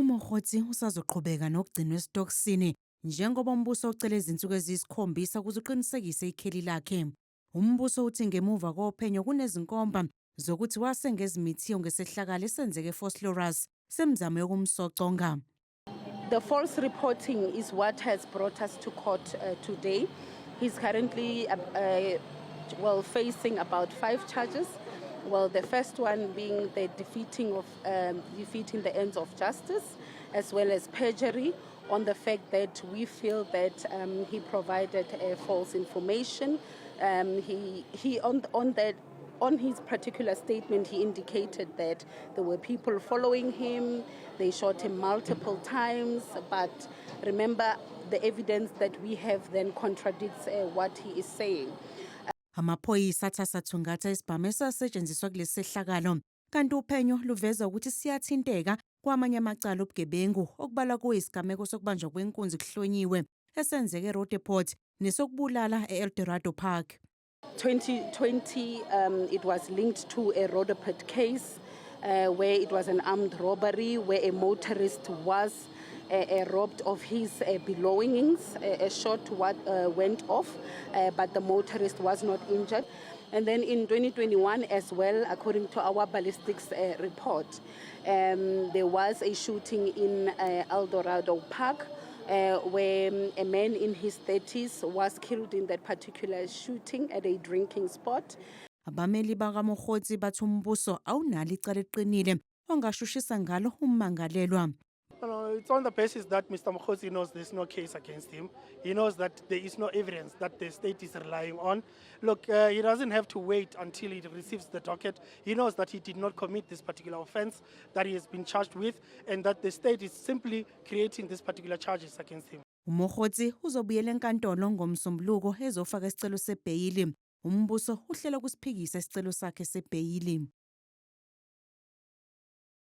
uMokgotsi usazoqhubeka nokugcinwa esitokisini njengoba umbuso ucele izinsuku eziyisikhombisa ukuze uqinisekise ikheli lakhe. Umbuso uthi ngemuva kophenyo kunezinkomba zokuthi wasengeza imithiyo ngesehlakalo esenzeke eFosloras semizamo yokumsoconga. The false reporting is what has brought us to court today. He's currently facing about 5 charges. Well, the first one being the defeating the ends of justice, as well as perjury on the fact that we feel that he provided false information. On his particular statement, he indicated that there were people following him. They shot him multiple times, but remember, the evidence that we have then contradicts what he is saying. Amaphoyisa athasathungatha isibhamu esasetshenziswa kulesi sehlakalo, kanti uphenyo luveza ukuthi siyathinteka kwamanye amacala obugebengu okubalwa kuyisigameko sokubanjwa kwenkunzi kuhlonyiwe esenzeke eRoodeport nesokubulala eEldorado Park. 2020, it was linked to a Roodeport case where it was an armed robbery where a motorist was robbed of his belongings. A shot went off, but the motorist was not injured. And then in 2021 as well, according to our ballistics report, there was a shooting in Eldorado Park where a man in his 30s was killed in that particular shooting at a drinking spot. Abameli bakaMokgotsi bathi umbuso awunalo icala eliqinile ongashushisa ngalo ummangalelwa. It's on the basis that Mr. Mokgotsi knows there's no case against him. He knows that there is no evidence that the state is relying on. Look, he doesn't have to wait until he receives the docket. He knows that he did not commit this particular offense that he has been charged with, and that the state is simply creating these particular charges against him. uMokgotsi uzobuyela enkantolo ngomsombuluko ezofaka isicelo sebheyili. Umbuso uhlela ukusiphikisa isicelo sakhe sebheyili.